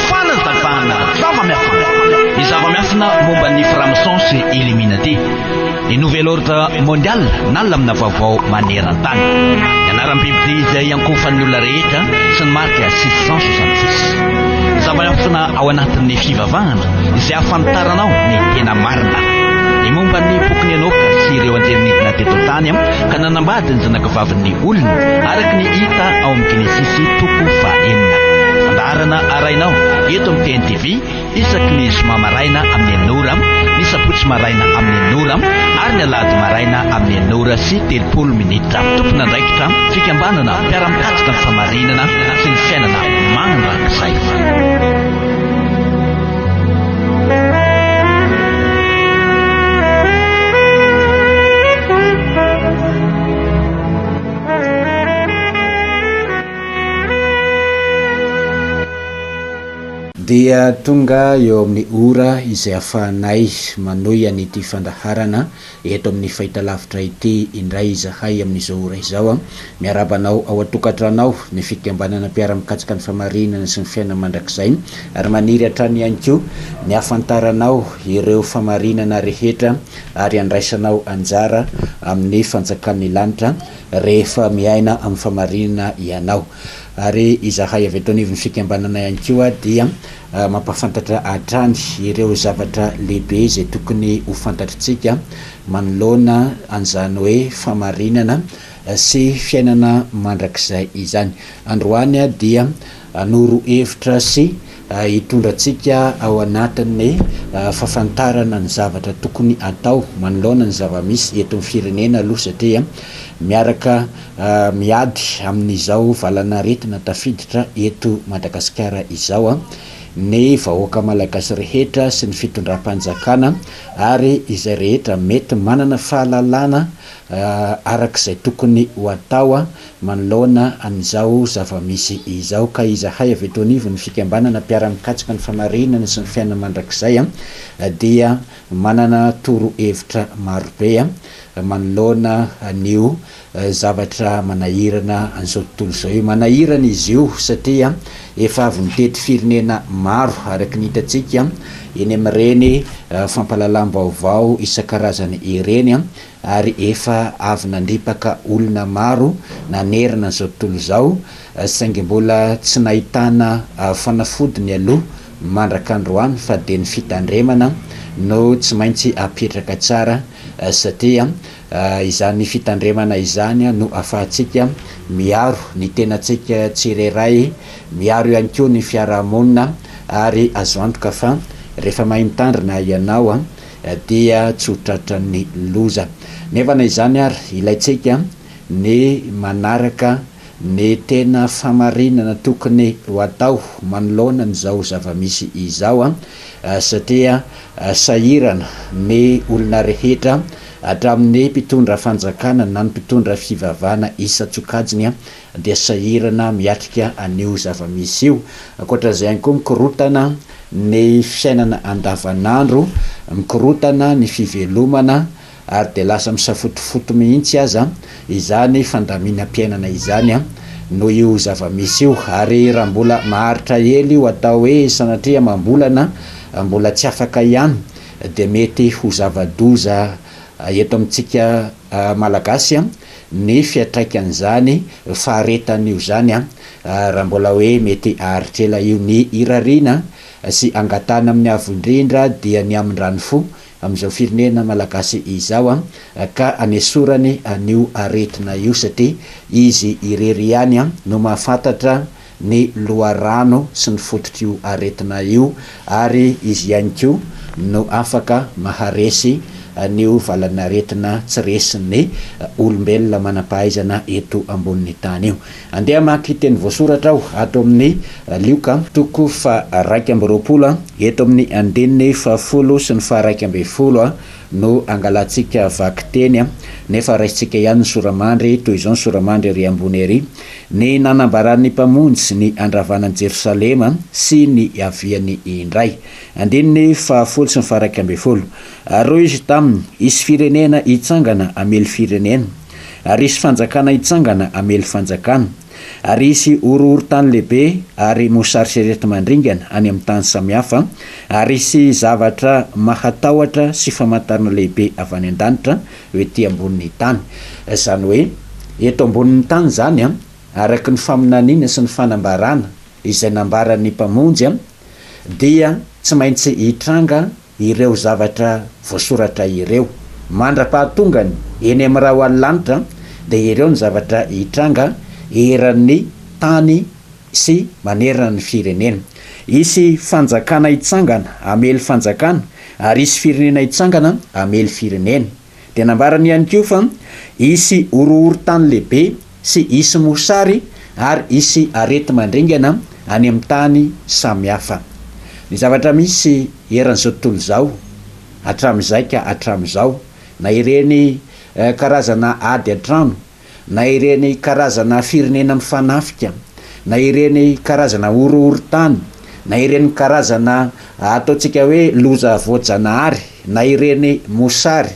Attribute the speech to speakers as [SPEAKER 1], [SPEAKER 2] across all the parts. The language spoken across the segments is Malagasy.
[SPEAKER 1] fanazavana ny zava-miafina momba ny franc-maçon sy illuminati ny nouvel ordre mondial na lamina vaovao maneran-tany ny anaram-biby izay ankofan'ny olona rehetra sy ny marika 666 zava-miafina ao anatin'ny fivavahana izay ahafantaranao ny tena marina ny momba ny boky enoka sy ireo anjerinidina teto tany ka nanambady ny zanakavavin'ny olona araky ny hita ao amin'ny Genesisy toko fahaenina andarana arainao eto amin'ny TNTV isaky ny zoma maraina amin'ny enora ny sabotsy maraina amin'ny enora ary ny alahady maraina amin'ny enora sy 30 minitra tompona andraikitra fikambanana mpiara-mikatsika ny famarinana sy ny fiainana manandrakizay.
[SPEAKER 2] dia tonga eo amin'ny ora izay ahafahanay manoy an'ity fandaharana eto amin'ny fahitalavitra ity indray izahay amin'izao ora izao miarabanao ao atokantranao ny fikambanana mpiara-mikatsika ny famarinana sy ny fiainana mandrakizay ary maniry hatrany ihany koa ny ahafantaranao ireo famarinana rehetra ary andraisanao anjara amin'ny fanjakan'ny lanitra rehefa miaina amin'ny famarinana ianao ary izahay avy eto anivon'ny fikambanana ihany koa dia mampafantatra hatrany ireo zavatra lehibe izay tokony ho fantatritsika manoloana an'izany hoe famarinana sy fiainana mandrakizay izany. Androany dia anoro hevitra sy hitondratsika ao anatin'ny fahafantarana ny zavatra tokony atao manoloana ny zava-misy eto amin'ny firenena aloha satria miaraka miady amin'izao valana retina tafiditra eto Madagasikara izao ny vahoaka malagasy rehetra sy ny fitondram-panjakana ary izay rehetra mety manana fahalalana arak'izay tokony ho atao manoloana an'izao zava-misy izao ka izahay avy eto anivon'ny fikambanana mpiara-mikatsika ny famarinana sy ny fiainana mandrakizay dia manana toro hevitra marobe manoloana an'io zavatra manahirana an'izao tontolo izao io. Manahirana izy io satria efa avy nitety firenena maro araky ny hitatsika eny amin'ireny fampalalam-baovao isan-karazany ireny ary efa avy nandripaka olona maro nanerana an'izao tontolo izao saingy mbola tsy nahitana fanafodiny aloha mandrak'androany fa dia ny fitandremana no tsy maintsy apetraka tsara satria izany fitandremana izany no ahafahantsika miaro ny tenatsika tsirairay, miaro ihany koa ny fiarahamonina ary azo antoka fa rehefa mahay mitandrina ianao dia tsy ho tratra ny loza. Nefa na izany ary ilaitsika ny manaraka ny tena famarinana tokony ho atao manoloana n'izao zava-misy izao satria sahirana ny olona rehetra hatramin'ny mpitondra fanjakana na ny mpitondra fivavahana isa-tsokajiny dia sahirana miatrika an'io zava-misy io. Ankoatran'izay ihany koa mikorotana ny fiainana andavanandro, mikorotana ny fivelomana ary dia lasa misafotofoto mihitsy aza izany fandaminam-piainana izany no io zava-misy io. Ary raha mbola maharitra ely io atao hoe sanatria mambolana mbola tsy afaka ihany dia mety ho zava-doza eto amintsika malagasy ny fiatraikan'izany faharetan'io zany raha mbola hoe mety aharitra ela io. Ny irariana sy angatana amin'ny avondrindra dia ny amin-drano fo amin'izao firenena malagasy izao ka anesorany an'io aretina io satria izy irery ihany no mahafantatra ny loharano sy ny fototry io aretina io ary izy ihany koa no afaka maharesy an'io valanaretina tsy resin'ny olombelona manam-pahaizana eto ambonin'ny tany io. Andeha maki teny voasoratra aho ato amin'ny lioka toko fa 220 eto amin'ny andininy 10 sy ny 220 no angalatsika vaky teny nefa raisitsika ihany ny soramandry toy izao ny soramandry ry ambony ery ny nanambaran'ny mpamonjy ny andravanan'i Jerosalema sy ny aviany indray. Andininy 10 sy ny 220 ary izy taminy isy firenena hitsangana amely firenena ary isy fanjakana hitsangana amely fanjakana ary isy orohoro-tany lehibe ary mosariserety mandringana any amin'ny tany samihafa, ary isy zavatra mahatahotra sy famantarana lehibe avy any an-danitra hoe ty ambonin'ny tany. Zany hoe eto ambonin'ny tany zany araky ny faminaniana sy ny fanambarana izay nambaran'ny mpamonjy dia tsy maintsy hitranga ireo zavatra voasoratra ireo. Mandra-pahatongany eny amin'ny raha hoany lanitra dia ireo ny zavatra hitranga eran'ny tany sy manerana ny firenena. Isy fanjakana hitsangana amely fanjakana ary isy firenena hitsangana amely firenena. Dia nambarany ihany koa fa isy orohoro-tany lehibe sy isy mosary ary isy arety mandringana any amin'ny tany samihafa. Ny zavatra misy eran'izao tontolo izao hatramin'izay ka hatramin'izao, na ireny karazana ady an-trano, na ireny karazana firenena mifanafika, na ireny karazana orohoro-tany, na ireny karazana ataontsika hoe loza voajanahary, na ireny mosary,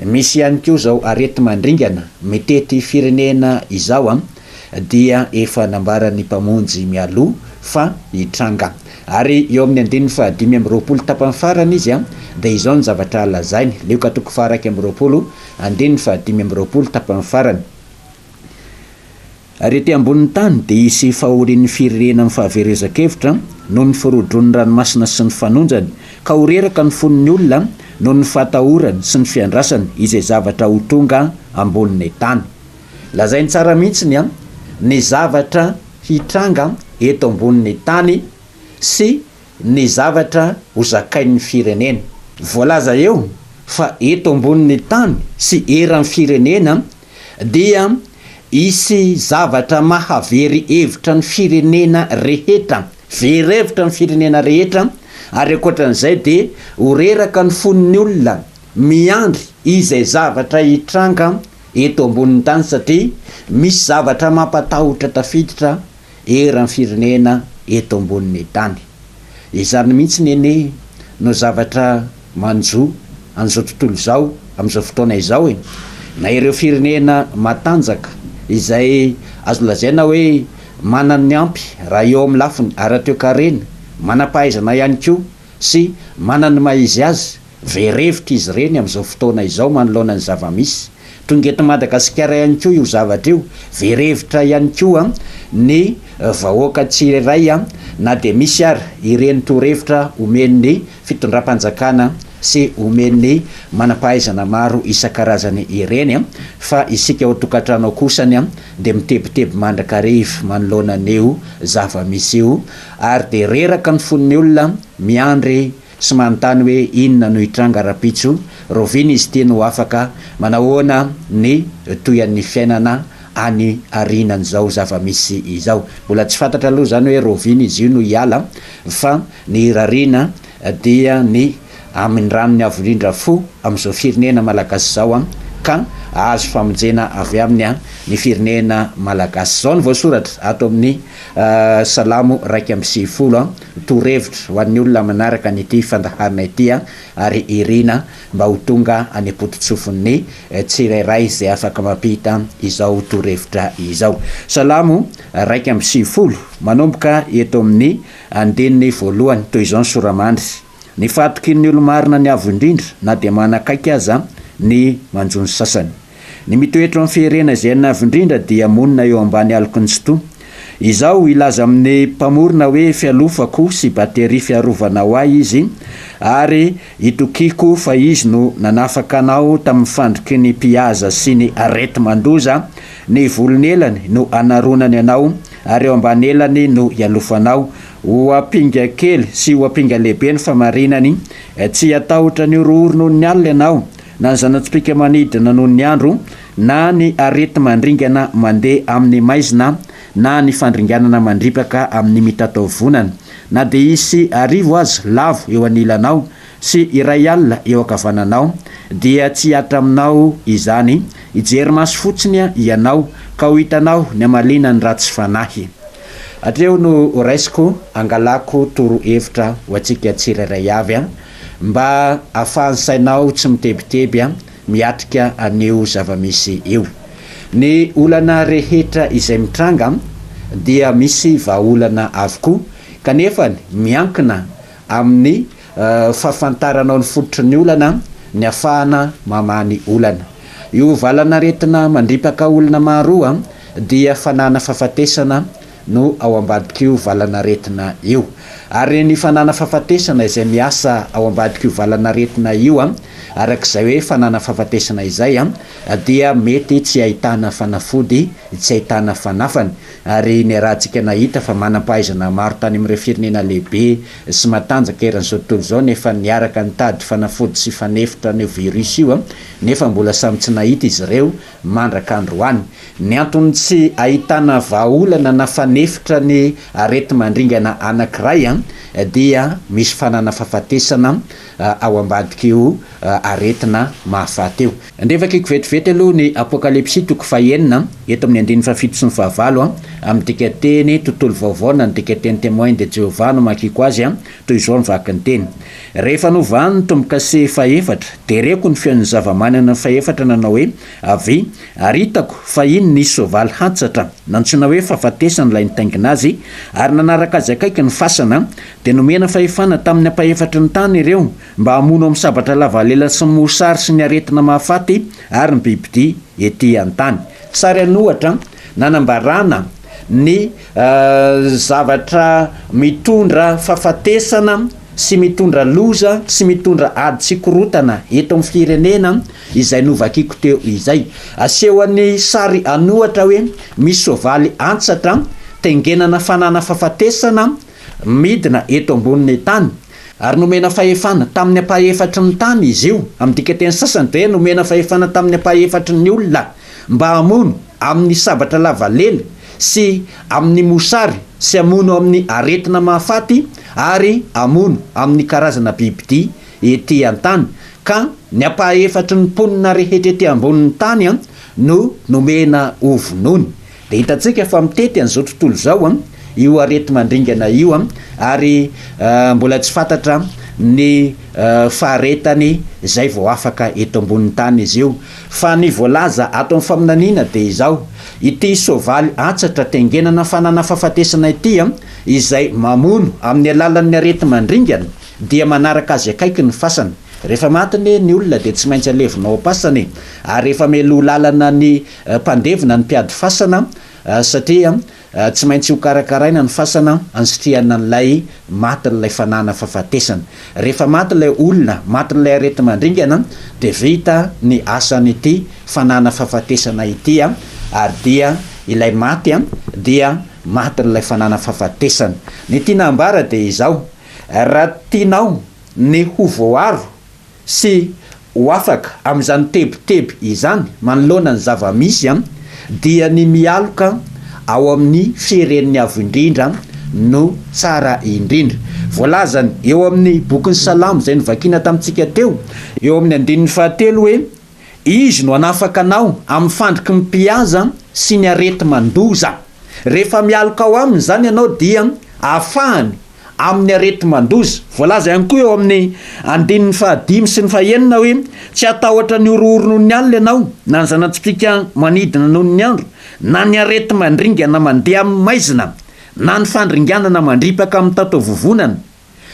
[SPEAKER 2] misy ihany koa zao arety mandringana mitety firenena izao dia efa nambaran'ny mpamonjy mialoha fa hitranga. Ary eo amin'ny 520 tapany farany izy dia izao ny zavatra lazainy. Leo ka toko faha 120 520 tapany farany. Ary ety ambonin'ny tany dia isy fahorian'ny firenena amin'ny fahaverezakevitra noho ny firodron'ny ranomasina sy ny fanonjany, ka ho reraka ny fon'ny olona noho ny fahatahorany sy ny fiandrasany izay zavatra ho tonga ambonin'ny tany. Lazainy tsara mihitsiny ny zavatra hitranga eto ambonin'ny tany sy ny zavatra ho zakain'ny firenena. Voalaza eo fa eto ambonin'ny tany sy eran'ny firenena dia isy zavatra mahavery hevitra ny firenena rehetra, very hevitra ny firenena rehetra, ary ankoatran'izay dia ho reraka ny fon'ny olona miandry izay zavatra hitranga eto ambonin'ny tany, satria misy zavatra mampatahotra tafiditra eran'ny firenena eto ambonin'ny tany. Izany mihitsy neny no zavatra manjo an'izao tontolo izao amin'izao fotoana izao na ireo firenena matanjaka izay azo lazaina hoe manana ny ampy raha eo amin'ny lafiny ara-toe-karena, manam-pahaizana ihany koa sy manana ny maizy azy, verevitra izy ireny amin'izao fotoana izao manoloana ny zava-misy. Tonga eto Madagasikara ihany koa io zavatra io, verevitra ihany koa ny vahoaka tsirairay na dia misy ary ireny torevitra omen'ny fitondram-panjakana sy omen'ny manam-pahaizana maro isan-karazany ireny fa isika ao tokantrano kosany dia mitebiteby mandrakariva manoloana an'io zava-misy io, ary dia reraka ny fon'ny olona miandry sy manontany hoe inona no hitranga rapitso, rovina izy ty no afaka manahoana ny toyan'ny fiainana any arinan'izao zava-misy izao. Mbola tsy fantatra aloha zany hoe rovina izy io no hiala, fa ny rarina dia ny amin'ny ranony avo indrindra fo amin'izao firenena malagasy zao ka azo famonjena avy amin'ny ny firenena malagasy. Zao ny voasoratra ato amin'ny Salamo 1:10 torevitra ho an'ny olona manaraka n'ity fandaharana ity ary irina mba ho tonga any ampoti-tsofin'ny tsirairay izay afaka mampita izao torevitra izao. Salamo 1:10 manomboka eto amin'ny andininy voalohany toy izao ny soramandry: ny fatoky ny olo-marina ny avo indrindra na dia manakaiky aza ny manjony sasany. Ny mitoetra amin'ny fiherena izay ny avo indrindra dia monina eo ambany aloko ny tsy toa. Izao ilaza amin'ny mpamorona hoe fialofako sy batery fiarovana ho ahy izy, ary itokiko fa izy no nanafaka anao tamin'ny fandriky ny mpihaza sy ny arety mandoza, ny volony elany no anaronany anao ary eo ambany elany no ialofanao. Ho apinga kely sy ho apinga lehibe ny famarinany, tsy atahotra ny orohoro noho ny alina ianao, na ny zana-tsipika manidina noho ny andro, na ny arety mandringana mandeha amin'ny maizina, na ny fandringanana mandripaka amin'ny mitatao-vonana, na dia isy arivo aza lavo eo anilanao sy iray alina eo ankavananao, dia tsy hatra aminao izany. Ijery maso fotsiny ianao ka ho hitanao ny amalina ny ratsy fanahy. Hatreo no raisiko angalako toro hevitra ho antsika tsirairay avy mba ahafahan'ny sainao tsy mitebiteby miatrika an'io zava-misy io. Ny olana rehetra izay mitranga dia misy vahaolana avokoa kanefany miankina amin'ny fahafantaranao ny fototry ny olana ny afahana mamany olana. Io valanaretina mandripaka olona maroa dia fanana fahafatesana no ao ambadik'io valanaretina io, ary ny fanana fahafatesana izay miasa ao ambadik'io valanaretina io arak'izay hoe fanana fahafatesana izay dia mety tsy ahitana fanafody, tsy ahitana fanafany, ary ny rahantsika nahita fa manam-pahaizana maro tany amin'ireo firenena lehibe sy matanjaka eran'izao tontolo zao nefa niaraka nitady fanafody sy fanefitra ny virus io nefa mbola samy tsy nahita izy ireo mandraka androany. Ny antony tsy ahitana vahaolana na fanefitra ny arety mandringana anankiray dia misy fanana fahafatesana ao ambadik'io aretina mahafaty io. Andrefakiko vetivety aloha ny apokalipsy toko fahenina eto amin'ny andiny fafito sy ny fahavalo amin'ny dikateny tontolo vaovao na ny dikateny témoin de Jéhovah no makiko azy toy izao ny vaky ny teny: rehefa novany ny tombokase faefatra de reko ny feon'ny zavamanana faefatra nanao hoe avy, ary hitako fa iny nisy soavaly hantsatra nantsona hoe fahafatesana ilay nitaingina azy, ary nanaraka azy akaiky ny fasana de nomena fahefana tamin'ny ampaefatra ny tany ireo mba hamono amin'ny sabatra lavalela sy ny mosary sy ny aretina mahafaty ary ny bibidia ety an-tany. Sary anohatra nanambarana ny zavatra mitondra fahafatesana sy mitondra loza sy mitondra ady sy korotana eto amin'ny firenena izay novakiko teo izay. Asehoan'ny sary anohatra hoe misy soavaly antsatra tengenana fanana fahafatesana midina eto ambonin'ny tany, ary nomena fahefana tamin'ny ampahefatry ny tany izy io. Amin'ny dikateny sasany de nomena fahefana tamin'ny ampahefatry ny olona mba hamono amin'ny sabatra lavalela sy amin'ny mosary sy hamono amin'ny aretina mahafaty ary hamono amin'ny karazana bibidia ety an-tany, ka ny ampahefatry ny mponina rehetra ety ambonin'ny tany no nomena ovonony. De hitantsika fa mitety an'izao tontolo zao io arety mandringana io ary mbola tsy fantatra ny faharetany zay vao afaka eto ambonin'ny tany izy io. Fa ny voalaza ato amin'ny faminaniana de izao: ity soavaly antsatra tengenana fanana fahafatesana ity izay mamono amin'ny alalan'ny arety mandringana dia manaraka azy akaiky ny fasana. Rehefa matiny ny olona de tsy maintsy alevinao am-pasany, ary rehefa melo lalana ny mpandevina ny mpiady fasana satria tsy maintsy ho karakaraina ny fasana ansitriana n'lay maty n'lay fanana fahafatesana. Rehefa maty lay olona, maty n'lay arety mandringana de vita ny asan'ity fanana fahafatesana ity ary dia ilay maty dia maty n'lay fanana fahafatesana. Ny tiana ambara de izao: raha tianao ny ho voaro sy ho afaka amin'izany tebotebo izany manoloana ny zava-misy dia ny mialoka ao amin'ny firen'ny avo indrindra no tsara indrindra. Voalazany eo amin'ny bokin'ny Salamo zay novakina tamintsika teo eo amin'ny andininy fahatelo hoe izy no anafaka anao amin'ny fandriky ny mpiaza sy ny arety mandoza. Rehefa mialoka ao aminy zany ianao dia ahafahany amin'ny arety mandoza. Voalaza ihany koa eo amin'ny andininy fahadimy sy ny fahenina hoe tsy atahotra ny orooro noho ny alina ianao, na ny zanatsipika manidina noho ny andro, na ny arety mandringana mandeha amin'ny maizina, na ny fandringanana mandripaka amin'ny tatovovonana.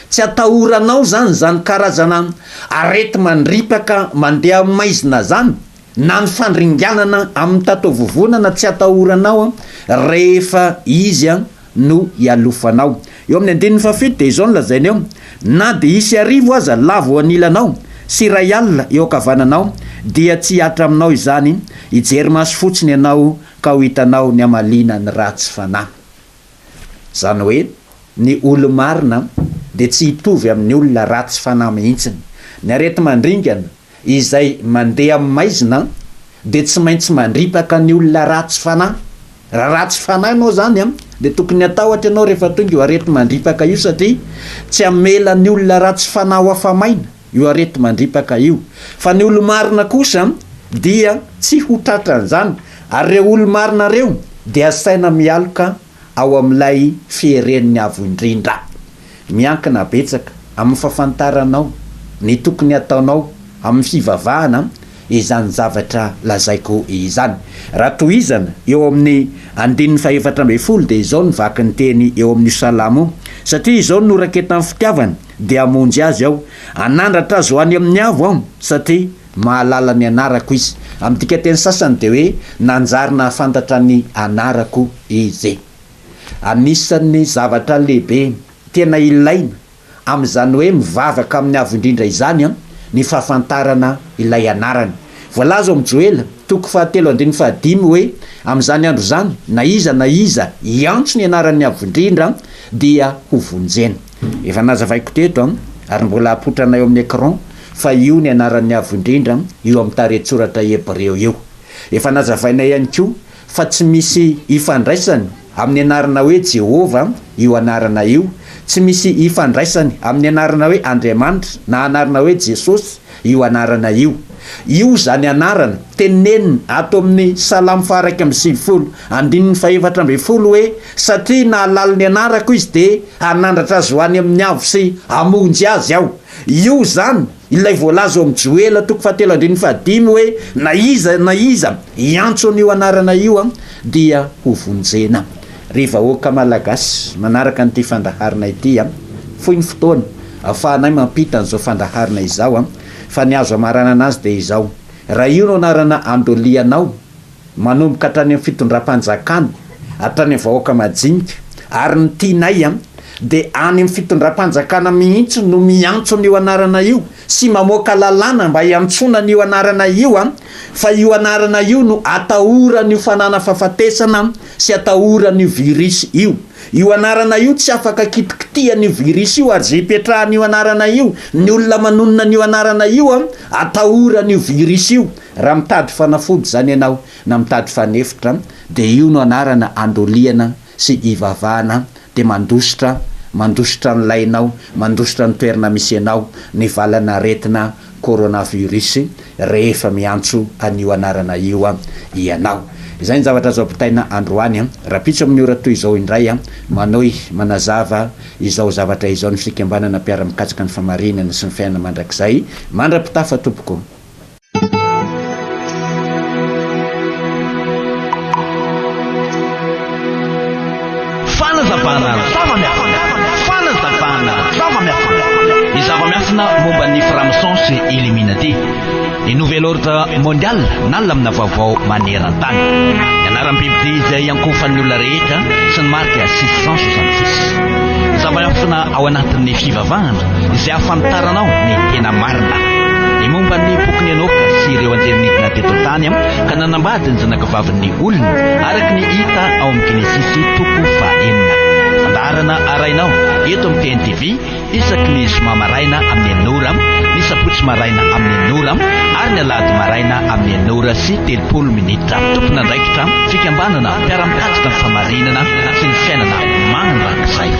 [SPEAKER 2] Tsy atahoranao zany karazana arety mandripaka mandeha amin'ny maizina zany, na ny fandringanana amin'ny tatovovonana tsy atahoranao rehefa izy no ialofanao. Eo amin'ny andininy fafito de izao no lazainy eo: na de isy arivo aza lavo anilanao sy ray alina eo ankavananao dia tsy hatra aminao izany, hijery maso fotsiny ianao ka ho hitanao ny amalina ny ratsy fanahy. Zany hoe ny olo marina de tsy hitovy amin'ny olona ratsy fanahy mihitsiny. Ny arety mandringana izay mandeha amin'ny maizina de tsy maintsy mandripaka ny olona ratsy fanahy. Raha ratsy fanahy ianao zany de tokony atahotra ianao rehefa tonga io arety mandripaka io, satria tsy amela ny olona ratsy fanahy ho afamaina io arety mandripaka io. Fa ny olo marina kosa dia tsy ho tratran'izany, ary reo olo marina reo dia asaina mialoka ao amin'ilay fiheren'ny avo indrindra. Miankina betsaka amin'ny fahafantaranao ny tokony ataonao amin'ny fivavahana izany zavatra lazaiko izany. Raha tohizana eo amin'ny 740 dia izao ny vaky ny teny eo amin'ny salamo, satria izao no raketa amin'ny fitiavana dia amonjy azy aho, anandratra azy ho any amin'ny avo aho satria mahalala ny anarako izy. Amin'ny dika teny sasany dia hoe nanjarina fantatra ny anarako izy. Anisan'ny zavatra lehibe tena ilaina amin'izany hoe mivavaka amin'ny avo indrindra izany ny fahafantarana ilay anarany. Voalaza amin'ny Joela 3:7-5 hoe amin'izany andro zany na iza iantso ny anaran'ny avo indrindra dia ho vonjena. Efa nazavaiko teto ary mbola apotrana eo amin'ny écran fa io ny anaran'ny avo indrindra io amin'ny taretsoratra Hebreo io. Efa nazavaina ihany koa fa tsy misy ifandraisany amin'ny anarana hoe Jehova io anarana io, tsy misy ifandraisany amin'ny anarana hoe Andriamanitra na anarana hoe Jesosy io anarana io. Io zany anarana tenenina ato amin'ny Salamo 140 hoe satria nahalala ny anarako izy dia anandratra azy ho any amin'ny avo sy amonjy azy aho. Io zany ilay voalaza amin'ny Joela 3:7-5 hoe na iza iantso an'io anarana io dia ho vonjena. Ry vahoaka malagasy manaraka n'ity fandaharana ity foy ny fotoana ahafahanay mampita an'izao fandaharana izao fa ny azo amarana anazy dia izao: raha io no anarana andolianao manomboka hatrany amin'ny fitondram-panjakana hatrany amin'ny vahoaka majinika ary ny tianay dia any amin'ny fitondram-panjakana mihitsy no miantso an'io anarana io sy mamoaka lalàna mba hiantsona an'io anarana io fa io anarana io no atahoran'io fanana fahafatesana sy atahoran'io virusy io. Io anarana io tsy afaka kitikitihan'io virusy io ary zay ipetrahan'io anarana io ny olona manonona an'io anarana io atahoran'io virusy io. Raha mitady fanafody zany ianao na mitady fanefitra dia io no anarana andoliana sy ivavahana dia mandositra ny lainao, mandositra ny toerana misy ianao ny valana aretina coronavirus rehefa miantso an'io anarana io ianao. Izay ny zavatra azo ampitaina androany raha pitso amin'ny ora toy izao indray manohy manazava izao zavatra izao ny fikambanana mpiara-mikatsaka ny famarinana sy ny fiainana mandrakizay mandra-pitafa tompoko.
[SPEAKER 1] Ny zava-miafina momba ny franc-maçon sy Illuminati, ny nouvel ordre mondial nalamina vaovao maneran-tany. Ny anaram-biby izay ankofan'ny olona rehetra sy ny marika 666. Ny zava-miafina ao anatin'ny fivavahana izay ahafantaranao ny tena marina. Ny momba ny bokony Enoka sy ireo anjery-nidina teto tany ka nanambady ny zanakavaviny olona araka ny hita ao amin'ny Genesisy 9:9. Andarana arainao eto amin'ny TNTV isaky ny zoma maraina amin'ny 9 ny sabotsy maraina amin'ny 9 ary ny alahady maraina amin'ny 9 sy 30 minitra. Tompona andraikitra fikambanana mpiara-mikatsaka ny famarinana sy ny fiainana manandrakizay.